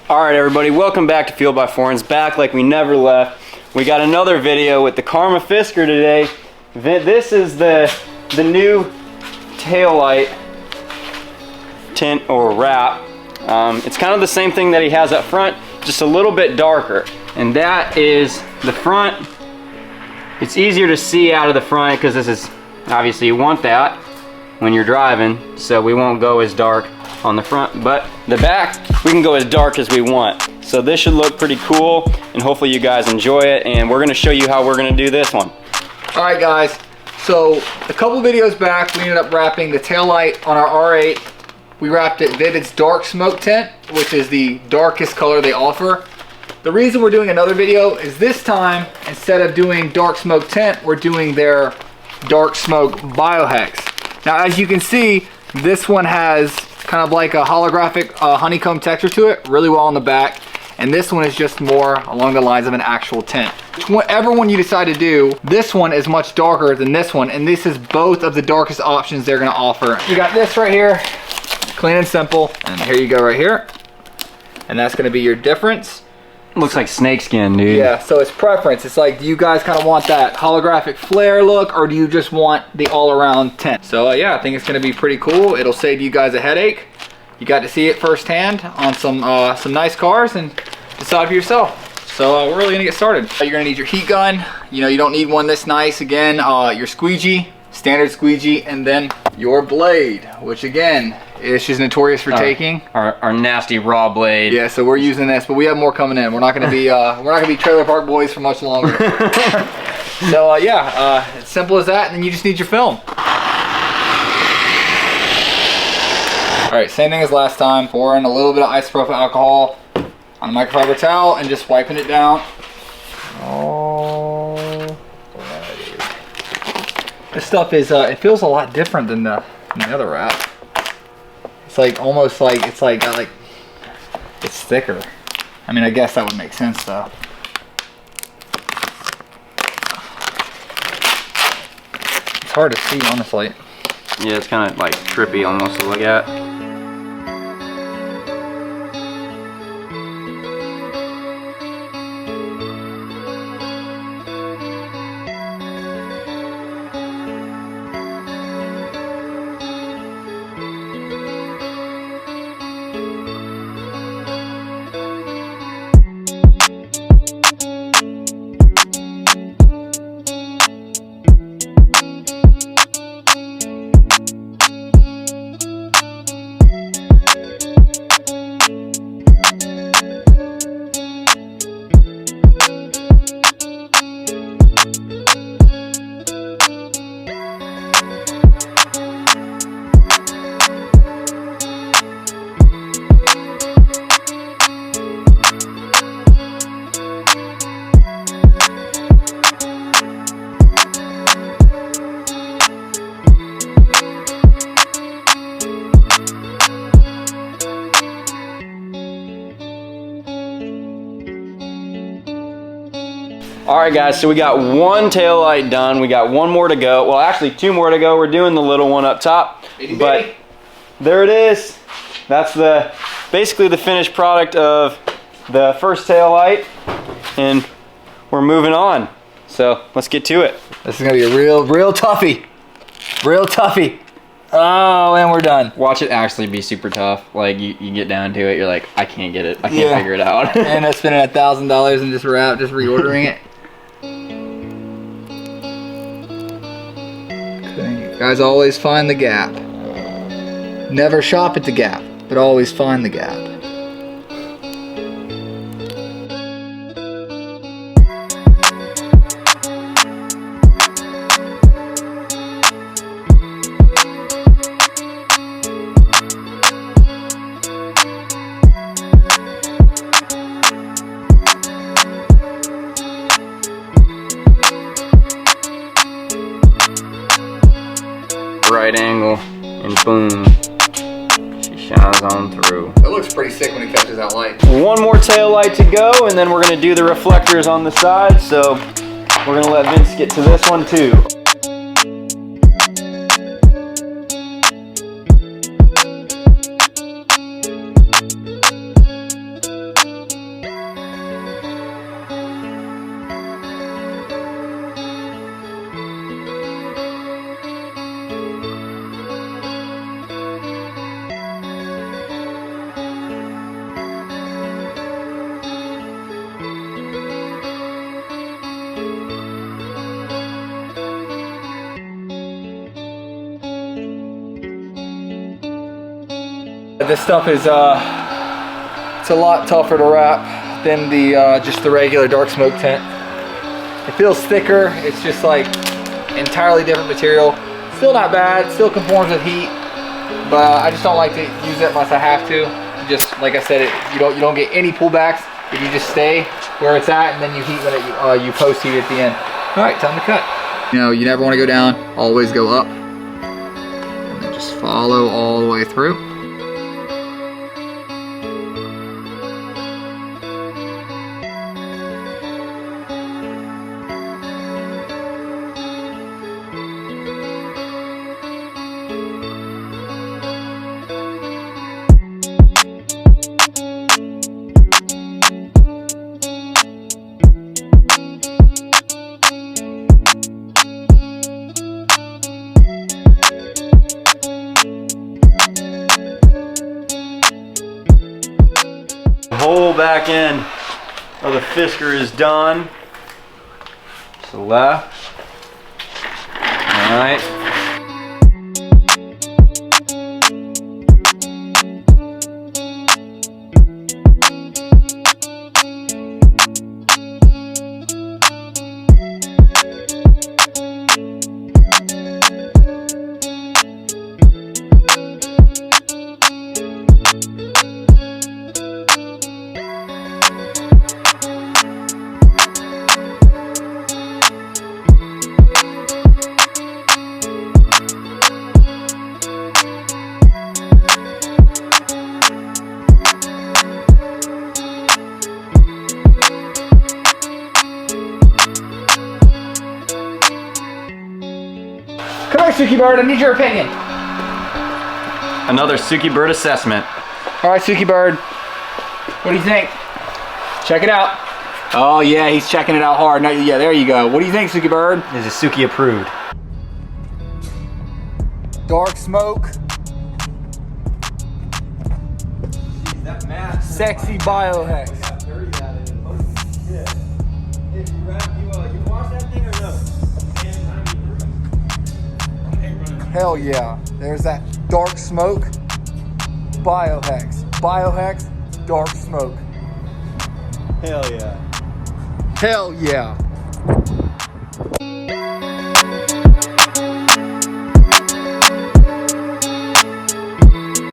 Alright everybody, welcome back to Fuel by Foreigns, back like we never left. We got another video with the Karma Fisker today. This is the new tail light tint or wrap. It's kind of the same thing that he has up front, just a little bit darker. And that is the front. It's easier to see out of the front because this is, obviously you want that when you're driving, so we won't go as dark on the front, but the back we can go as dark as we want. So this should look pretty cool, and hopefully you guys enjoy it, and we're going to show you how we're going to do this one. All right guys, so a couple videos back we ended up wrapping the tail light on our R8. We wrapped it Vvivid's dark smoke tint, which is the darkest color they offer. The reason we're doing another video is this time, instead of doing dark smoke tint, we're doing their dark smoke BIO HEX. Now as you can see, this one has kind of like a holographic honeycomb texture to it, really well on the back. And this one is just more along the lines of an actual tint. Whichever one you decide to do, this one is much darker than this one, and this is both of the darkest options they're gonna offer. You got this right here, clean and simple, and here you go right here. And that's gonna be your difference. Looks like snakeskin, dude. Yeah, so it's preference. It's like, do you guys kind of want that holographic flare look, or do you just want the all-around tint? So yeah, I think it's gonna be pretty cool. It'll save you guys a headache. You got to see it firsthand on some nice cars and decide for yourself. So we're really gonna get started. You're gonna need your heat gun. You know, you don't need one this nice. Again, your squeegee, standard squeegee, and then your blade, which again, is just notorious for taking. Our nasty raw blade. Yeah, so we're using this, but we have more coming in. We're not gonna be trailer park boys for much longer. So yeah, it's simple as that, and then you just need your film. All right, same thing as last time. Pouring a little bit of isopropyl alcohol on a microfiber towel and just wiping it down. Alrighty. This stuff is, it feels a lot different than the other wrap. It's like almost like it's thicker. I mean, I guess that would make sense though. It's hard to see, honestly. Yeah, it's kind of like trippy almost to look at. Alright guys, so we got one tail light done. We got one more to go. Well, actually two more to go. We're doing the little one up top. But there it is. That's basically the finished product of the first tail light. And we're moving on. So let's get to it. This is gonna be a real toughie. Real toughie. Oh, and we're done. Watch it actually be super tough. Like you get down to it, you're like, I can't get it. I can't figure it out. And I'm spending $1,000 in just reordering it. Guys, always find the gap. Never shop at the gap, but always find the gap. Right angle, and boom, she shines on through. It looks pretty sick when it catches that light. One more tail light to go, and then we're gonna do the reflectors on the side, so we're gonna let Vince get to this one too. this stuff is it's a lot tougher to wrap than the just the regular dark smoke tint. It feels thicker. It's just like entirely different material. Still not bad. Still conforms with heat, but I just don't like to use it unless I have to. Just like I said, you don't get any pullbacks if you just stay where it's at, and then you heat when you post heat at the end. All right, time to cut. You know, you never want to go down. Always go up, and then just follow all the way through. Whole back end of the Fisker is done. To the left. All right. Come here, Suki Bird, I need your opinion. Another Suki Bird assessment. All right, Suki Bird, what do you think? Check it out. Oh yeah, he's checking it out hard. No, yeah, there you go. What do you think, Suki Bird? Is it Suki approved? Dark smoke. Jeez, that mask. Sexy BIO HEX. You wash that thing or no? Hell yeah. There's that dark smoke. BIO HEX. BIO HEX, dark smoke. Hell yeah. Hell yeah.